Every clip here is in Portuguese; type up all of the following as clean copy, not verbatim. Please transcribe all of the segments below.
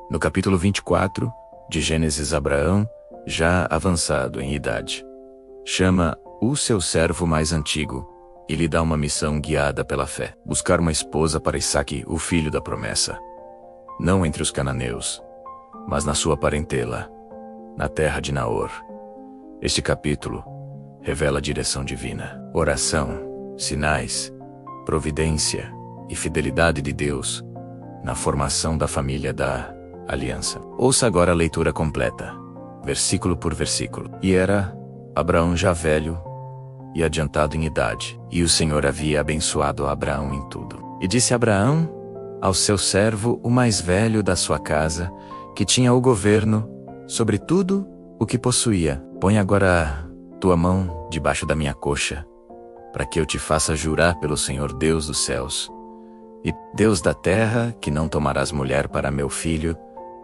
No capítulo 24 de Gênesis, Abraão, já avançado em idade, chama o seu servo mais antigo e lhe dá uma missão guiada pela fé: buscar uma esposa para Isaque, o filho da promessa, não entre os cananeus, mas na sua parentela, na terra de Naor. Este capítulo revela a direção divina, oração, sinais, providência e fidelidade de Deus na formação da família da aliança. Ouça agora a leitura completa, versículo por versículo. E era Abraão já velho e adiantado em idade, e o Senhor havia abençoado a Abraão em tudo. E disse Abraão ao seu servo, o mais velho da sua casa, que tinha o governo sobre tudo o que possuía: põe agora tua mão debaixo da minha coxa, para que eu te faça jurar pelo Senhor Deus dos céus e Deus da terra, que não tomarás mulher para meu filho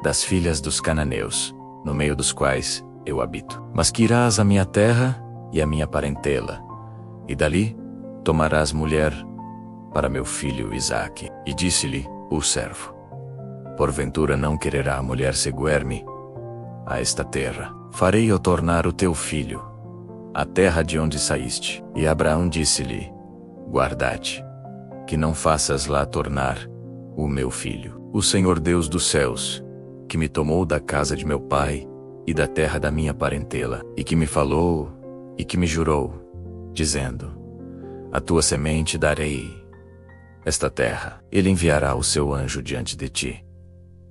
das filhas dos cananeus, no meio dos quais eu habito, mas que irás à minha terra e à minha parentela, e dali tomarás mulher para meu filho Isaque. E disse-lhe o servo: porventura não quererá a mulher seguir-me a esta terra? Farei eu tornar o teu filho a terra de onde saíste. E Abraão disse-lhe: guarda-te, que não faças lá tornar o meu filho. O Senhor Deus dos céus, que me tomou da casa de meu pai e da terra da minha parentela, e que me falou e que me jurou, dizendo: a tua semente darei esta terra. Ele enviará o seu anjo diante de ti,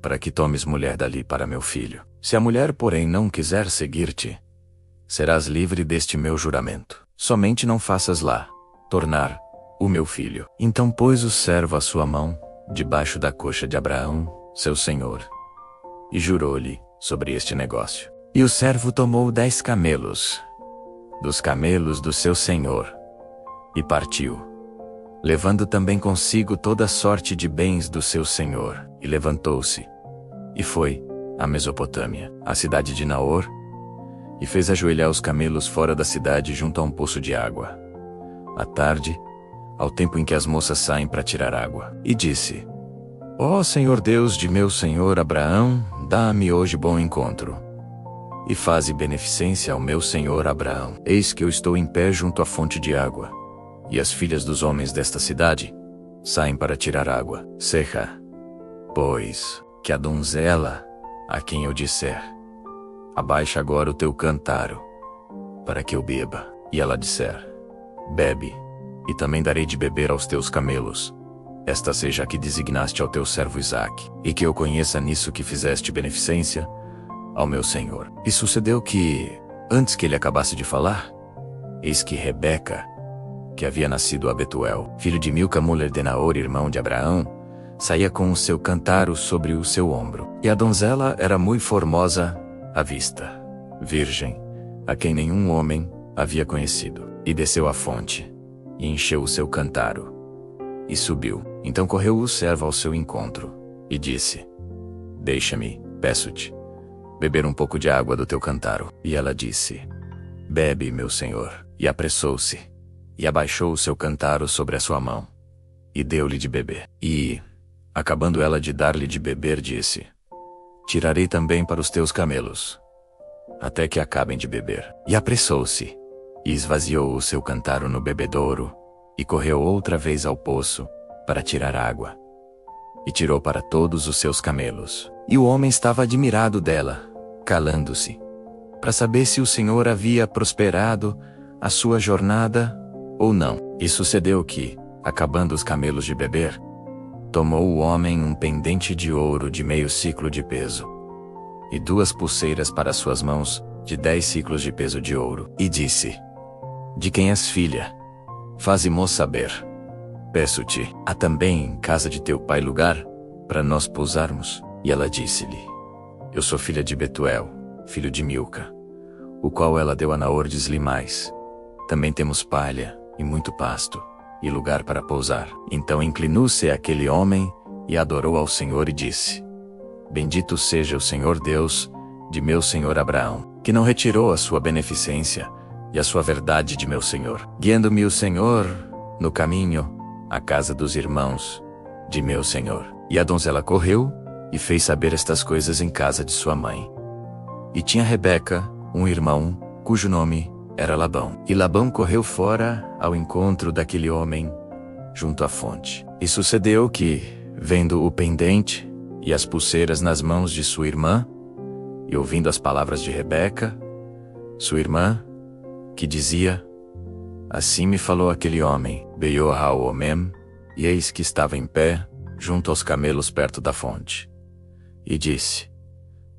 para que tomes mulher dali para meu filho. Se a mulher, porém, não quiser seguir-te, serás livre deste meu juramento. Somente não faças lá tornar o meu filho. Então pôs o servo a sua mão debaixo da coxa de Abraão, seu senhor, e jurou-lhe sobre este negócio. E o servo tomou 10 camelos dos camelos do seu senhor e partiu, levando também consigo toda sorte de bens do seu senhor. E levantou-se e foi à Mesopotâmia, à cidade de Naor, e fez ajoelhar os camelos fora da cidade junto a um poço de água, à tarde, ao tempo em que as moças saem para tirar água. E disse: ó Senhor Deus de meu senhor Abraão, dá-me hoje bom encontro, e faze beneficência ao meu senhor Abraão. Eis que eu estou em pé junto à fonte de água, e as filhas dos homens desta cidade saem para tirar água. Seja, pois, que a donzela a quem eu disser: abaixa agora o teu cântaro, para que eu beba, e ela disser: bebe, e também darei de beber aos teus camelos, esta seja a que designaste ao teu servo Isaque, e que eu conheça nisso que fizeste beneficência ao meu senhor. E sucedeu que, antes que ele acabasse de falar, eis que Rebeca, que havia nascido a Betuel, filho de Milca, mulher de Naor, irmão de Abraão, saía com o seu cântaro sobre o seu ombro. E a donzela era muito formosa à vista, virgem, a quem nenhum homem havia conhecido. E desceu à fonte, e encheu o seu cântaro, e subiu. Então correu o servo ao seu encontro, e disse: deixa-me, peço-te, beber um pouco de água do teu cântaro. E ela disse: bebe, meu senhor. E apressou-se, e abaixou o seu cântaro sobre a sua mão, e deu-lhe de beber. E, acabando ela de dar-lhe de beber, disse: tirarei também para os teus camelos, até que acabem de beber. E apressou-se, e esvaziou o seu cântaro no bebedouro, e correu outra vez ao poço, para tirar água. E tirou para todos os seus camelos. E o homem estava admirado dela, calando-se, para saber se o Senhor havia prosperado a sua jornada ou não. E sucedeu que, acabando os camelos de beber, tomou o homem um pendente de ouro de meio siclo de peso, e 2 pulseiras para suas mãos, de 10 siclos de peso de ouro. E disse: de quem és filha? Faze-mo saber. Peço-te, há também em casa de teu pai lugar, para nós pousarmos? E ela disse-lhe: eu sou filha de Betuel, filho de Milca, o qual ela deu a Naor de Slimais. Também temos palha, e muito pasto, e lugar para pousar. Então inclinou-se aquele homem, e adorou ao Senhor e disse: bendito seja o Senhor Deus de meu senhor Abraão, que não retirou a sua beneficência e a sua verdade de meu senhor, guiando-me o Senhor no caminho à casa dos irmãos de meu senhor. E a donzela correu e fez saber estas coisas em casa de sua mãe. E tinha Rebeca um irmão, cujo nome era Labão. E Labão correu fora ao encontro daquele homem junto à fonte. E sucedeu que, vendo o pendente e as pulseiras nas mãos de sua irmã, e ouvindo as palavras de Rebeca, sua irmã, que dizia: assim me falou aquele homem, Beior-ha-omem, e eis que estava em pé, junto aos camelos perto da fonte. E disse: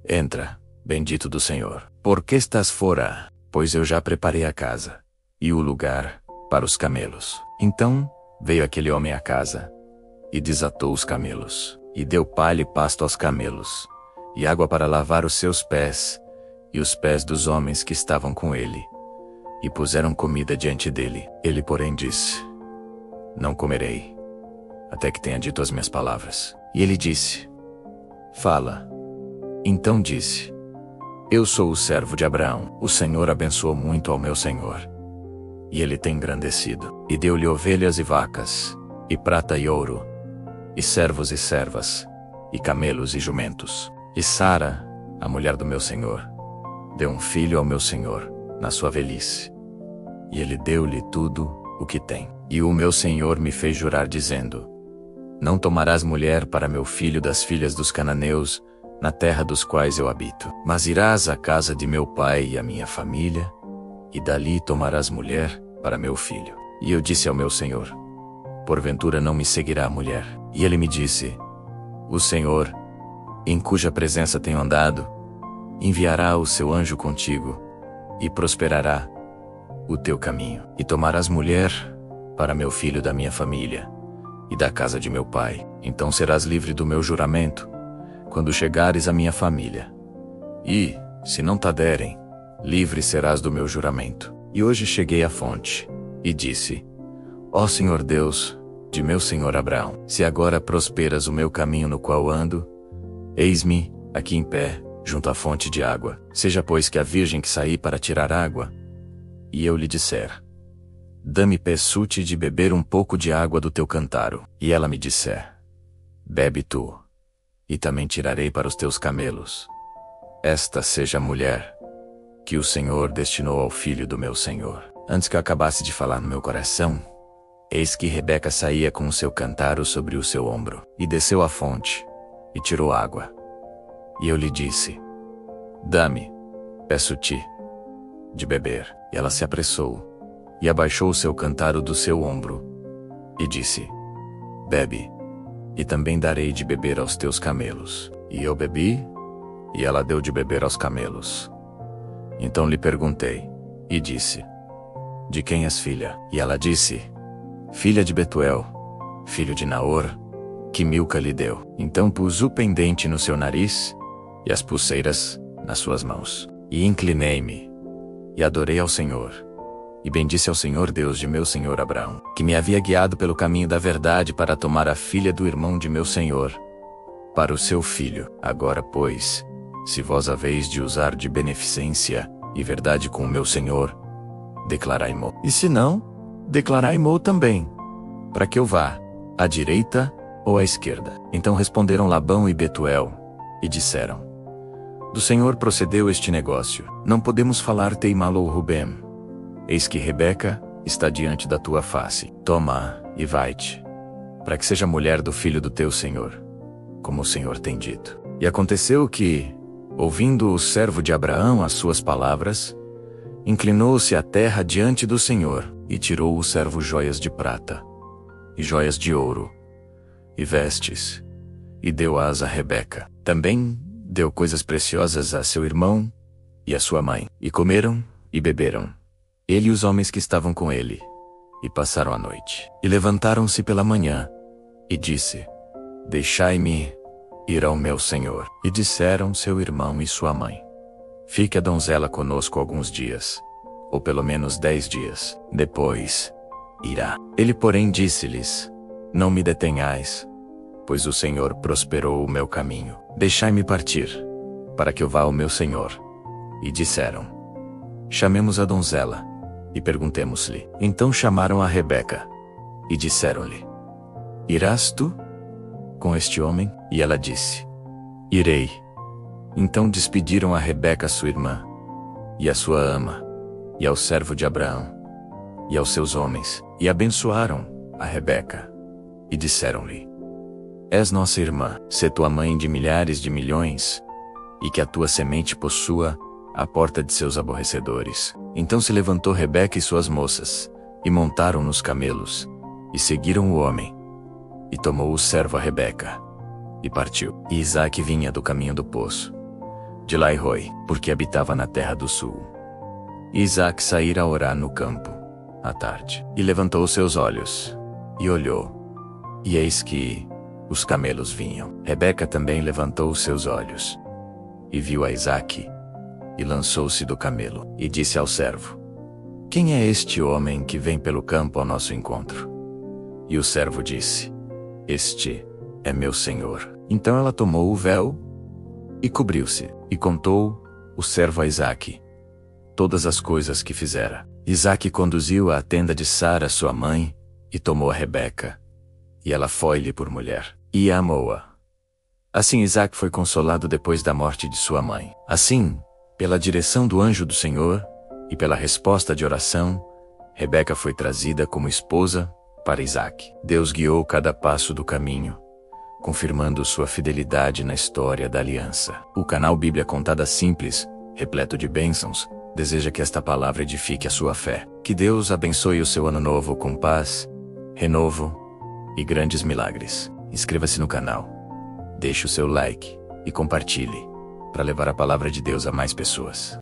entra, bendito do Senhor, porque estás fora, pois eu já preparei a casa, e o lugar, para os camelos. Então, veio aquele homem à casa, e desatou os camelos, e deu palha e pasto aos camelos, e água para lavar os seus pés, e os pés dos homens que estavam com ele, e puseram comida diante dele. Ele, porém, disse: não comerei, até que tenha dito as minhas palavras. E ele disse: fala. Então disse: eu sou o servo de Abraão. O Senhor abençoou muito ao meu senhor, e ele tem engrandecido, e deu-lhe ovelhas e vacas, e prata e ouro, e servos e servas, e camelos e jumentos. E Sara, a mulher do meu senhor, deu um filho ao meu senhor, na sua velhice. E ele deu-lhe tudo o que tem. E o meu senhor me fez jurar dizendo: não tomarás mulher para meu filho das filhas dos cananeus, na terra dos quais eu habito. Mas irás à casa de meu pai e à minha família, e dali tomarás mulher para meu filho. E eu disse ao meu senhor: porventura não me seguirá a mulher? E ele me disse: o Senhor, em cuja presença tenho andado, enviará o seu anjo contigo, e prosperará o teu caminho. E tomarás mulher para meu filho da minha família, e da casa de meu pai. Então serás livre do meu juramento, quando chegares à minha família. E, se não te derem, livre serás do meu juramento. E hoje cheguei à fonte, e disse: ó Senhor Deus de meu senhor Abraão, se agora prosperas o meu caminho no qual ando, eis-me aqui em pé, junto à fonte de água. Seja pois que a virgem que saí para tirar água, e eu lhe disser: dá-me peçute de beber um pouco de água do teu cântaro. E ela me disser: bebe tu, e também tirarei para os teus camelos. Esta seja a mulher que o Senhor destinou ao filho do meu senhor. Antes que eu acabasse de falar no meu coração, eis que Rebeca saía com o seu cântaro sobre o seu ombro, e desceu à fonte, e tirou água. E eu lhe disse: dá-me, peço-te, de beber. E ela se apressou, e abaixou o seu cântaro do seu ombro, e disse: bebe, e também darei de beber aos teus camelos. E eu bebi, e ela deu de beber aos camelos. Então lhe perguntei, e disse: de quem és filha? E ela disse: filha de Betuel, filho de Naor, que Milca lhe deu. Então pus o pendente no seu nariz, e as pulseiras nas suas mãos. E inclinei-me, e adorei ao Senhor, e bendisse ao Senhor Deus de meu senhor Abraão, que me havia guiado pelo caminho da verdade para tomar a filha do irmão de meu senhor, para o seu filho. Agora, pois, se vós haveis de usar de beneficência e verdade com o meu senhor, declarai-mo. E se não, declarai-mo também, para que eu vá, à direita ou à esquerda. Então responderam Labão e Betuel, e disseram: do Senhor procedeu este negócio. Não podemos falar-te em mal ou Rubem. Eis que Rebeca está diante da tua face. Toma-a e vai-te, para que seja mulher do filho do teu senhor, como o Senhor tem dito. E aconteceu que, ouvindo o servo de Abraão as suas palavras, inclinou-se à terra diante do Senhor, e tirou o servo joias de prata, e joias de ouro, e vestes, e deu-as a Rebeca. Também deu coisas preciosas a seu irmão e a sua mãe. E comeram e beberam, ele e os homens que estavam com ele, e passaram a noite. E levantaram-se pela manhã, e disse: deixai-me ir ao meu senhor. E disseram seu irmão e sua mãe: fique a donzela conosco alguns dias, ou pelo menos 10 dias. Depois irá. Ele, porém, disse-lhes: não me detenhais, pois o Senhor prosperou o meu caminho. Deixai-me partir, para que eu vá ao meu senhor. E disseram: chamemos a donzela, e perguntemos-lhe. Então chamaram a Rebeca, e disseram-lhe: irás tu com este homem? E ela disse: Irei. Então despediram a Rebeca sua irmã, e a sua ama, e ao servo de Abraão, e aos seus homens, e abençoaram a Rebeca, e disseram-lhe: És nossa irmã, sê tua mãe de milhares de milhões, e que a tua semente possua a porta de seus aborrecedores. Então se levantou Rebeca e suas moças, e montaram nos camelos, e seguiram o homem. E tomou o servo a Rebeca, e partiu. E Isaque vinha do caminho do poço, de Lai-roi, porque habitava na terra do sul. E Isaque saíra a orar no campo, à tarde. E levantou os seus olhos, e olhou, e eis que os camelos vinham. Rebeca também levantou os seus olhos, e viu a Isaque, e lançou-se do camelo, e disse ao servo: Quem é este homem que vem pelo campo ao nosso encontro? E o servo disse: Este é meu senhor. Então ela tomou o véu, e cobriu-se, e contou o servo a Isaque todas as coisas que fizera. Isaque conduziu-a à tenda de Sara sua mãe, e tomou a Rebeca, e ela foi-lhe por mulher, e amou-a. Assim Isaque foi consolado depois da morte de sua mãe. Assim, pela direção do anjo do Senhor, e pela resposta de oração, Rebeca foi trazida como esposa para Isaque. Deus guiou cada passo do caminho, confirmando sua fidelidade na história da aliança. O canal Bíblia Contada Simples, repleto de bênçãos, deseja que esta palavra edifique a sua fé. Que Deus abençoe o seu ano novo com paz, renovo e grandes milagres. Inscreva-se no canal, deixe o seu like e compartilhe, para levar a palavra de Deus a mais pessoas.